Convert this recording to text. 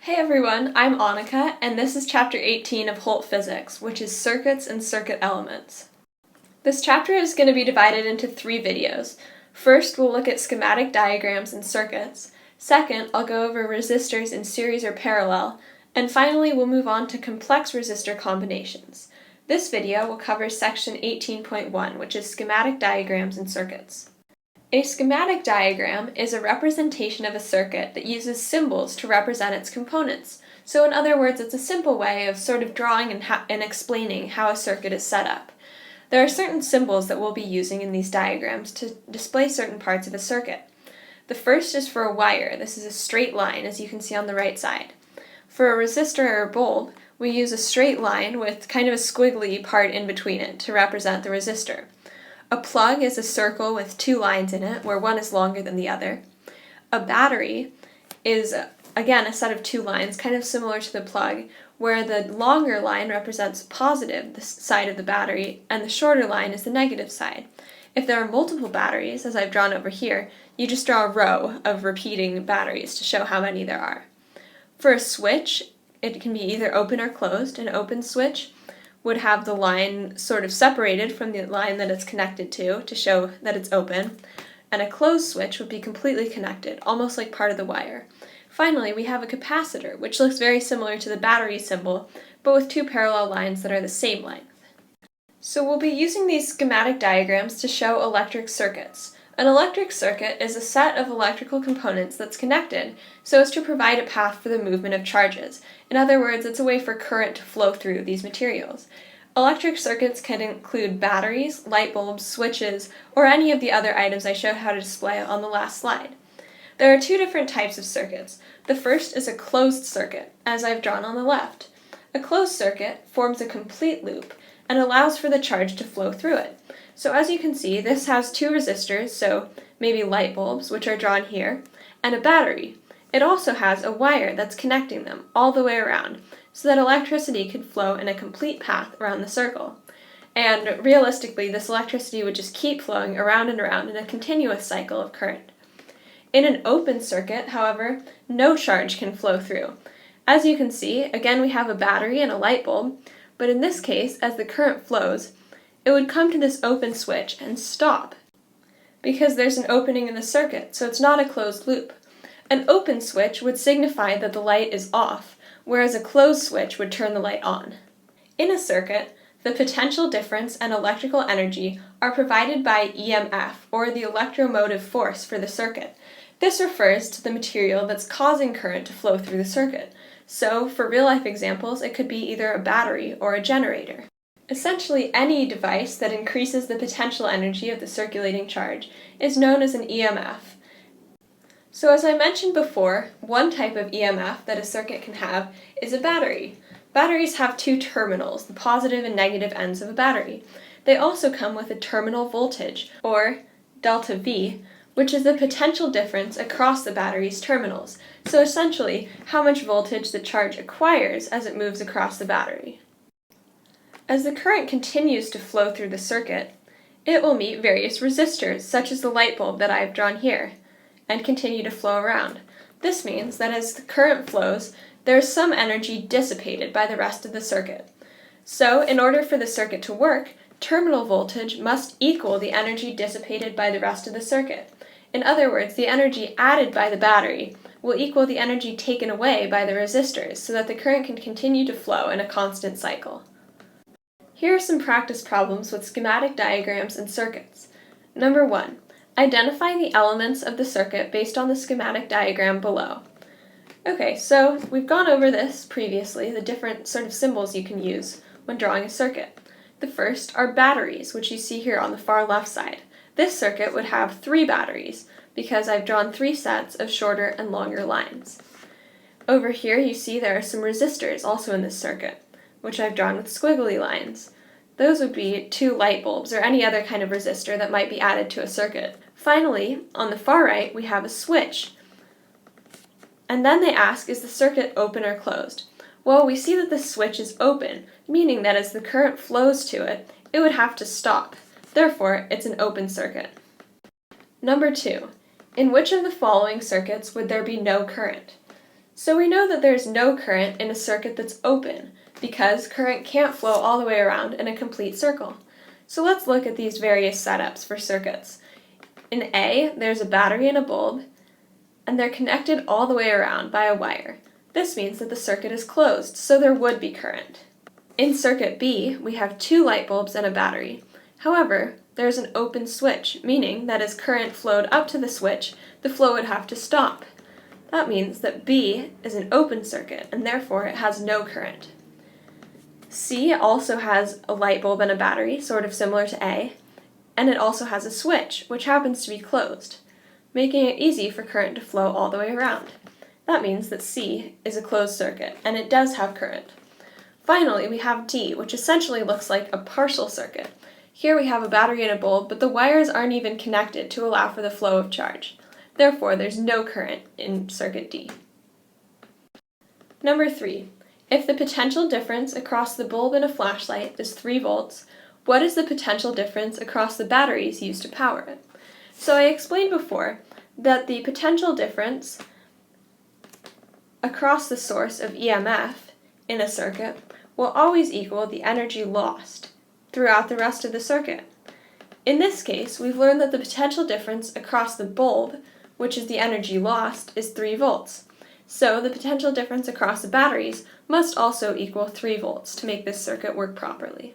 Hey everyone, I'm Annika, and this is Chapter 18 of Holt Physics, which is Circuits and Circuit Elements. This chapter is going to be divided into 3 videos. First, we'll look at schematic diagrams and circuits. Second, I'll go over resistors in series or parallel. And finally, we'll move on to complex resistor combinations. This video will cover section 18.1, which is schematic diagrams and circuits. A schematic diagram is a representation of a circuit that uses symbols to represent its components. So in other words, it's a simple way of sort of drawing and explaining how a circuit is set up. There are certain symbols that we'll be using in these diagrams to display certain parts of a circuit. The first is for a wire. This is a straight line, as you can see on the right side. For a resistor or a bulb, we use a straight line with kind of a squiggly part in between it to represent the resistor. A plug is a circle with 2 lines in it, where one is longer than the other. A battery is, again, a set of 2 lines, kind of similar to the plug, where the longer line represents positive, the side of the battery, and the shorter line is the negative side. If there are multiple batteries, as I've drawn over here, you just draw a row of repeating batteries to show how many there are. For a switch, it can be either open or closed. An open switch would have the line sort of separated from the line that it's connected to show that it's open, and a closed switch would be completely connected, almost like part of the wire. Finally, we have a capacitor, which looks very similar to the battery symbol, but with 2 parallel lines that are the same length. So we'll be using these schematic diagrams to show electric circuits. An electric circuit is a set of electrical components that's connected so as to provide a path for the movement of charges. In other words, it's a way for current to flow through these materials. Electric circuits can include batteries, light bulbs, switches, or any of the other items I showed how to display on the last slide. There are 2 different types of circuits. The first is a closed circuit, as I've drawn on the left. A closed circuit forms a complete loop and allows for the charge to flow through it. So as you can see, this has 2 resistors, so maybe light bulbs, which are drawn here, and a battery. It also has a wire that's connecting them all the way around, so that electricity can flow in a complete path around the circle. And realistically, this electricity would just keep flowing around and around in a continuous cycle of current. In an open circuit, however, no charge can flow through. As you can see, again we have a battery and a light bulb, but in this case, as the current flows, it would come to this open switch and stop, because there's an opening in the circuit, so it's not a closed loop. An open switch would signify that the light is off, whereas a closed switch would turn the light on. In a circuit, the potential difference and electrical energy are provided by EMF, or the electromotive force for the circuit. This refers to the material that's causing current to flow through the circuit. So, for real-life examples, it could be either a battery or a generator. Essentially, any device that increases the potential energy of the circulating charge is known as an EMF. So as I mentioned before, one type of EMF that a circuit can have is a battery. Batteries have 2 terminals, the positive and negative ends of a battery. They also come with a terminal voltage, or delta V, which is the potential difference across the battery's terminals. So essentially, how much voltage the charge acquires as it moves across the battery. As the current continues to flow through the circuit, it will meet various resistors, such as the light bulb that I have drawn here, and continue to flow around. This means that as the current flows, there is some energy dissipated by the rest of the circuit. So, in order for the circuit to work, terminal voltage must equal the energy dissipated by the rest of the circuit. In other words, the energy added by the battery will equal the energy taken away by the resistors, so that the current can continue to flow in a constant cycle. Here are some practice problems with schematic diagrams and circuits. Number 1. Identify the elements of the circuit based on the schematic diagram below. Okay, so we've gone over this previously, the different sort of symbols you can use when drawing a circuit. The first are batteries, which you see here on the far left side. This circuit would have 3 batteries, because I've drawn 3 sets of shorter and longer lines. Over here you see there are some resistors also in this circuit, which I've drawn with squiggly lines. Those would be 2 light bulbs or any other kind of resistor that might be added to a circuit. Finally, on the far right, we have a switch. And then they ask, is the circuit open or closed? Well, we see that the switch is open, meaning that as the current flows to it, it would have to stop. Therefore, it's an open circuit. Number 2. In which of the following circuits would there be no current? So we know that there's no current in a circuit that's open, because current can't flow all the way around in a complete circle. So let's look at these various setups for circuits. In A, there's a battery and a bulb, and they're connected all the way around by a wire. This means that the circuit is closed, so there would be current. In circuit B, we have 2 light bulbs and a battery. However, there's an open switch, meaning that as current flowed up to the switch, the flow would have to stop. That means that B is an open circuit, and therefore it has no current. C also has a light bulb and a battery, sort of similar to A, and it also has a switch, which happens to be closed, making it easy for current to flow all the way around. That means that C is a closed circuit, and it does have current. Finally, we have D, which essentially looks like a partial circuit. Here we have a battery and a bulb, but the wires aren't even connected to allow for the flow of charge. Therefore, there's no current in circuit D. Number 3. If the potential difference across the bulb and a flashlight is 3 volts, what is the potential difference across the batteries used to power it? So I explained before that the potential difference across the source of EMF in a circuit will always equal the energy lost throughout the rest of the circuit. In this case, we've learned that the potential difference across the bulb, which is the energy lost, is 3 volts. So the potential difference across the batteries must also equal 3 volts to make this circuit work properly.